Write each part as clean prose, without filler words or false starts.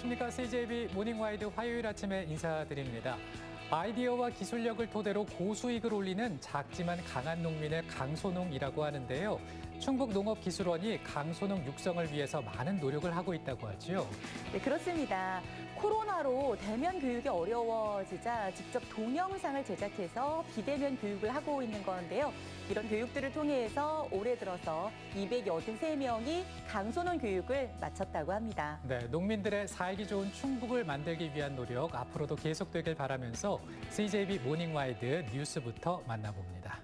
안녕하십니까. CJB 모닝와이드 화요일 아침에 인사드립니다. 아이디어와 기술력을 토대로 고수익을 올리는 작지만 강한 농민을 강소농이라고 하는데요. 충북농업기술원이 강소농 육성을 위해서 많은 노력을 하고 있다고 하죠. 네, 그렇습니다. 코로나로 대면 교육이 어려워지자 직접 동영상을 제작해서 비대면 교육을 하고 있는 건데요. 이런 교육들을 통해서 올해 들어서 283명이 강소농 교육을 마쳤다고 합니다. 네, 농민들의 살기 좋은 충북을 만들기 위한 노력 앞으로도 계속되길 바라면서 CJB 모닝와이드 뉴스부터 만나봅니다.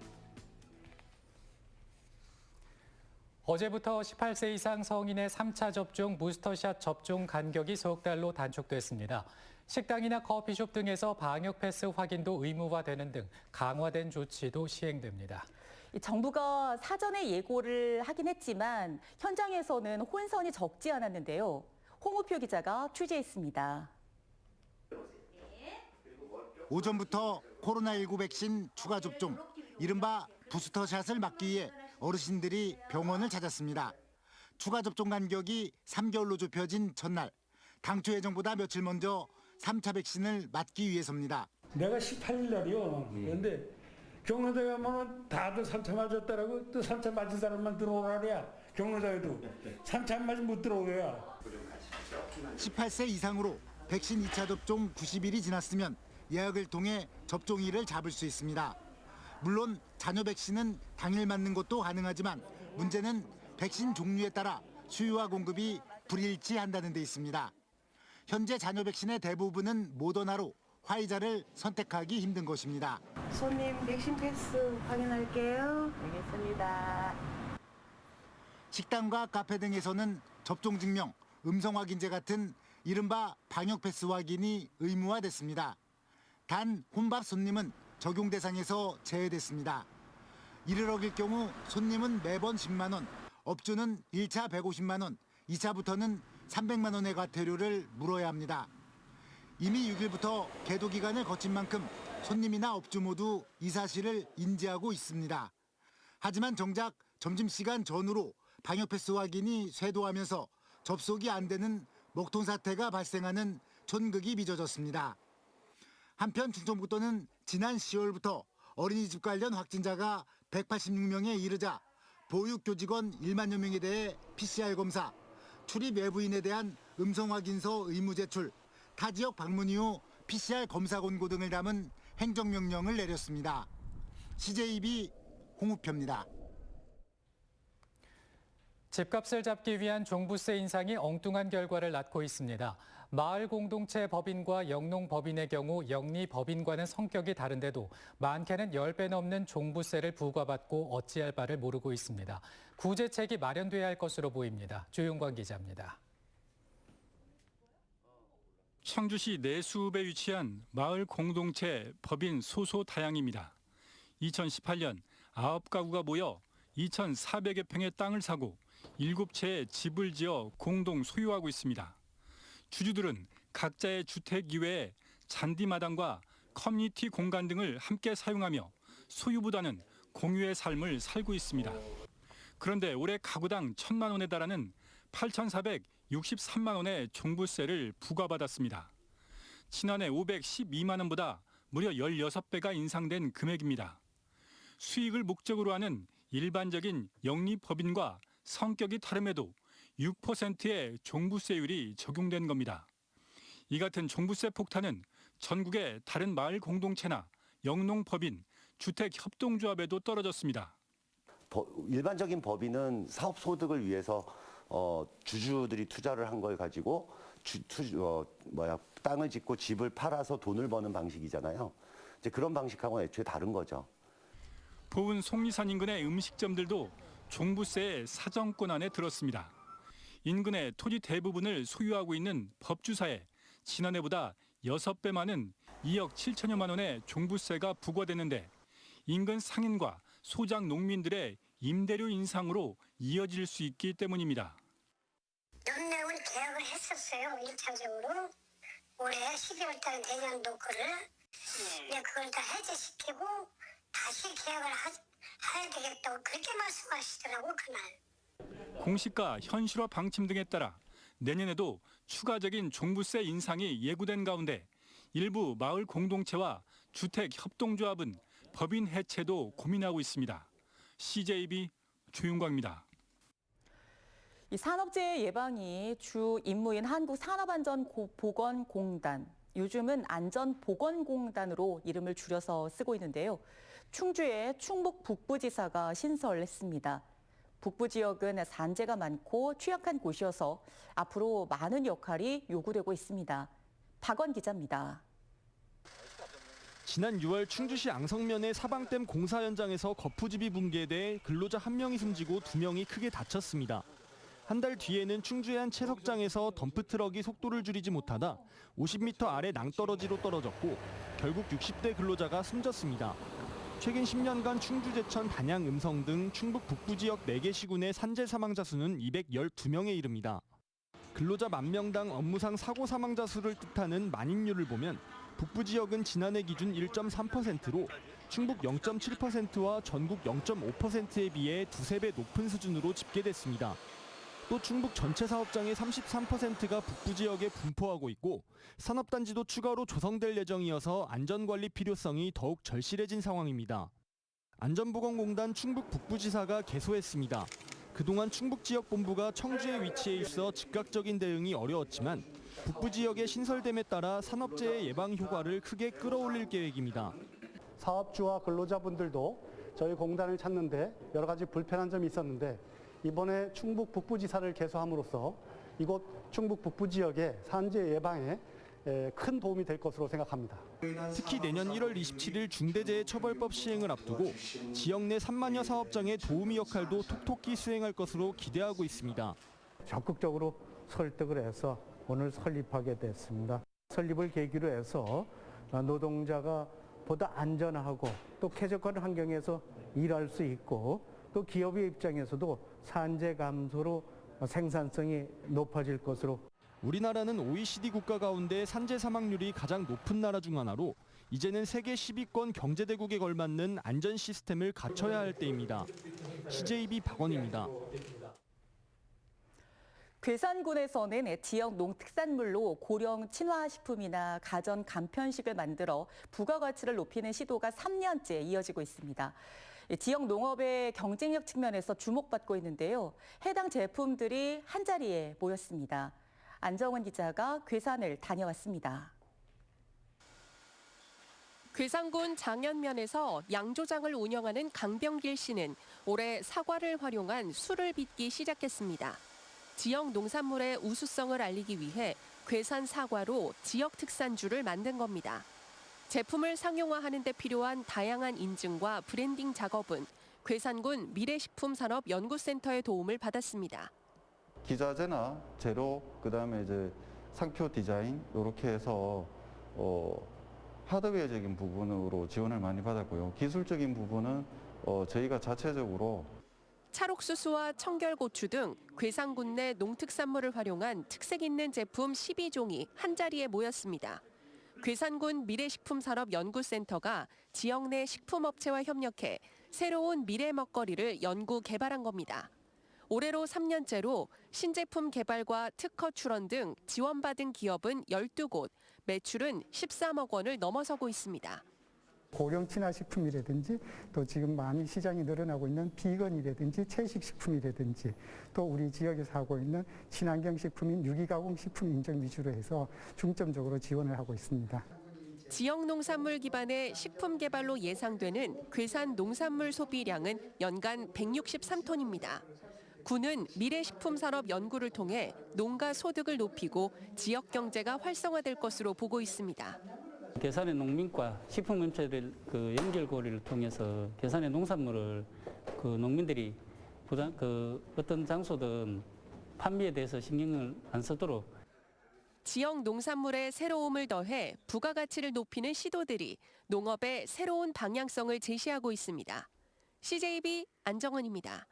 어제부터 18세 이상 성인의 3차 접종 부스터샷 접종 간격이 석 달로 단축됐습니다. 식당이나 커피숍 등에서 방역 패스 확인도 의무화되는 등 강화된 조치도 시행됩니다. 정부가 사전에 예고를 하긴 했지만 현장에서는 혼선이 적지 않았는데요. 홍우표 기자가 취재했습니다. 오전부터 코로나19 백신 추가 접종, 이른바 부스터샷을 맞기 위해 어르신들이 병원을 찾았습니다. 추가 접종 간격이 3개월로 좁혀진 전날, 당초 예정보다 며칠 먼저 3차 백신을 맞기 위해서입니다. 내가 18일 날이요. 그런데 경로당에 가면 다들 3차 맞았다라고 또 3차 맞은 사람만 들어오라냐. 경로당에도 3차 안 맞으면 못 들어오게요. 18세 이상으로 백신 2차 접종 90일이 지났으면 예약을 통해 접종일을 잡을 수 있습니다. 물론 자녀 백신은 당일 맞는 것도 가능하지만 문제는 백신 종류에 따라 수요와 공급이 불일치한다는 데 있습니다. 현재 자녀 백신의 대부분은 모더나로 화이자를 선택하기 힘든 것입니다. 손님 백신 패스 확인할게요. 알겠습니다. 식당과 카페 등에서는 접종 증명, 음성 확인제 같은 이른바 방역 패스 확인이 의무화됐습니다. 단 혼밥 손님은 적용 대상에서 제외됐습니다. 이를 어길 경우 손님은 매번 10만 원, 업주는 1차 150만 원, 2차부터는 300만 원의 과태료를 물어야 합니다. 이미 6일부터 계도 기간을 거친 만큼 손님이나 업주 모두 이 사실을 인지하고 있습니다. 하지만 정작 점심시간 전후로 방역 패스 확인이 쇄도하면서 접속이 안 되는 먹통 사태가 발생하는 촌극이 빚어졌습니다. 한편 충청북도는 지난 10월부터 어린이집 관련 확진자가 186명에 이르자 보육교직원 1만여 명에 대해 PCR 검사, 출입 외부인에 대한 음성 확인서 의무 제출, 타 지역 방문 이후 PCR 검사 권고 등을 담은 행정명령을 내렸습니다. CJB 홍우표입니다. 집값을 잡기 위한 종부세 인상이 엉뚱한 결과를 낳고 있습니다. 마을 공동체 법인과 영농 법인의 경우 영리 법인과는 성격이 다른데도 많게는 10배 넘는 종부세를 부과받고 어찌할 바를 모르고 있습니다. 구제책이 마련돼야 할 것으로 보입니다. 조용관 기자입니다. 청주시 내수읍에 위치한 마을 공동체 법인 소소다양입니다. 2018년 9가구가 모여 2,400여 평의 땅을 사고 7채의 집을 지어 공동 소유하고 있습니다. 주주들은 각자의 주택 이외에 잔디마당과 커뮤니티 공간 등을 함께 사용하며 소유보다는 공유의 삶을 살고 있습니다. 그런데 올해 가구당 1,000만 원에 달하는 8,463만 원의 종부세를 부과받았습니다. 지난해 512만 원보다 무려 16배가 인상된 금액입니다. 수익을 목적으로 하는 일반적인 영리법인과 성격이 다름에도 6%의 종부세율이 적용된 겁니다. 이 같은 종부세 폭탄은 전국의 다른 마을 공동체나 영농법인, 주택협동조합에도 떨어졌습니다. 일반적인 법인은 사업 소득을 위해서 주주들이 투자를 한 걸 가지고 땅을 짓고 집을 팔아서 돈을 버는 방식이잖아요. 이제 그런 방식하고는 애초에 다른 거죠. 보은 속리산 인근의 음식점들도 종부세의 사정권 안에 들었습니다. 인근의 토지 대부분을 소유하고 있는 법주사에 지난해보다 6배 많은 2억 7천여만 원의 종부세가 부과됐는데 인근 상인과 소작 농민들의 임대료 인상으로 이어질 수 있기 때문입니다. 연내원 계약을 했었어요. 1차적으로. 올해 12월 달 내년도 거를 그걸 다 해제시키고 다시 계약을 해야 되겠다고 그렇게 말씀하시더라고 그날. 공시가 현실화 방침 등에 따라 내년에도 추가적인 종부세 인상이 예고된 가운데 일부 마을 공동체와 주택 협동조합은 법인 해체도 고민하고 있습니다. CJB 조윤광입니다. 이 산업재해 예방이 주 임무인 한국산업안전보건공단, 요즘은 안전보건공단으로 이름을 줄여서 쓰고 있는데요. 충주의 충북 북부지사가 신설했습니다. 북부 지역은 산재가 많고 취약한 곳이어서 앞으로 많은 역할이 요구되고 있습니다. 박원 기자입니다. 지난 6월 충주시 앙성면의 사방댐 공사 현장에서 거푸집이 붕괴돼 근로자 1명이 숨지고 2명이 크게 다쳤습니다. 한 달 뒤에는 충주의 한 채석장에서 덤프트럭이 속도를 줄이지 못하다 50m 아래 낭떠러지로 떨어졌고 결국 60대 근로자가 숨졌습니다. 최근 10년간 충주, 제천, 단양, 음성 등 충북 북부 지역 4개 시군의 산재 사망자 수는 212명에 이릅니다. 근로자 10,000명당 업무상 사고 사망자 수를 뜻하는 만인율을 보면 북부 지역은 지난해 기준 1.3%로 충북 0.7%와 전국 0.5%에 비해 두세 배 높은 수준으로 집계됐습니다. 또 충북 전체 사업장의 33%가 북부 지역에 분포하고 있고 산업단지도 추가로 조성될 예정이어서 안전관리 필요성이 더욱 절실해진 상황입니다. 안전보건공단 충북 북부지사가 개소했습니다. 그동안 충북지역본부가 청주에 위치해 있어 즉각적인 대응이 어려웠지만 북부 지역의 신설됨에 따라 산업재해 예방 효과를 크게 끌어올릴 계획입니다. 사업주와 근로자분들도 저희 공단을 찾는데 여러 가지 불편한 점이 있었는데 이번에 충북 북부지사를 개소함으로써 이곳 충북 북부 지역의 산재 예방에 큰 도움이 될 것으로 생각합니다. 특히 내년 1월 27일 중대재해처벌법 시행을 앞두고 지역 내 3만여 사업장의 도우미 역할도 톡톡히 수행할 것으로 기대하고 있습니다. 적극적으로 설득을 해서 오늘 설립하게 됐습니다. 설립을 계기로 해서 노동자가 보다 안전하고 또 쾌적한 환경에서 일할 수 있고 또 기업의 입장에서도 산재 감소로 생산성이 높아질 것으로. 우리나라는 OECD 국가 가운데 산재 사망률이 가장 높은 나라 중 하나로 이제는 세계 10위권 경제대국에 걸맞는 안전 시스템을 갖춰야 할 때입니다. CJB 박원입니다. 괴산군에서는 지역 농특산물로 고령 친화식품이나 가전 간편식을 만들어 부가가치를 높이는 시도가 3년째 이어지고 있습니다. 지역 농업의 경쟁력 측면에서 주목받고 있는데요. 해당 제품들이 한자리에 모였습니다. 안정은 기자가 괴산을 다녀왔습니다. 괴산군 장현면에서 양조장을 운영하는 강병길 씨는 올해 사과를 활용한 술을 빚기 시작했습니다. 지역 농산물의 우수성을 알리기 위해 괴산 사과로 지역 특산주를 만든 겁니다. 제품을 상용화하는 데 필요한 다양한 인증과 브랜딩 작업은 괴산군 미래식품산업연구센터의 도움을 받았습니다. 기자재나 재료, 그다음에 이제 상표 디자인 이렇게 해서 하드웨어적인 부분으로 지원을 많이 받았고요. 기술적인 부분은 저희가 자체적으로 찰옥수수와 청결고추 등 괴산군 내 농특산물을 활용한 특색 있는 제품 12종이 한자리에 모였습니다. 괴산군 미래식품산업연구센터가 지역 내 식품업체와 협력해 새로운 미래 먹거리를 연구 개발한 겁니다. 올해로 3년째로 신제품 개발과 특허 출원 등 지원받은 기업은 12곳, 매출은 13억 원을 넘어서고 있습니다. 고령 친화식품이라든지 또 지금 많이 시장이 늘어나고 있는 비건이라든지 채식식품이라든지 또 우리 지역에서 하고 있는 친환경 식품인 유기가공 식품 인증 위주로 해서 중점적으로 지원을 하고 있습니다. 지역 농산물 기반의 식품 개발로 예상되는 괴산 농산물 소비량은 연간 163톤입니다. 군은 미래식품산업 연구를 통해 농가 소득을 높이고 지역 경제가 활성화될 것으로 보고 있습니다. 괴산의 농민과 식품업체들 연결고리를 통해서 괴산의 농산물을 농민들이 어떤 장소든 판매에 대해서 신경을 안 쓰도록 지역 농산물의 새로움을 더해 부가가치를 높이는 시도들이 농업의 새로운 방향성을 제시하고 있습니다. CJB 안정은입니다.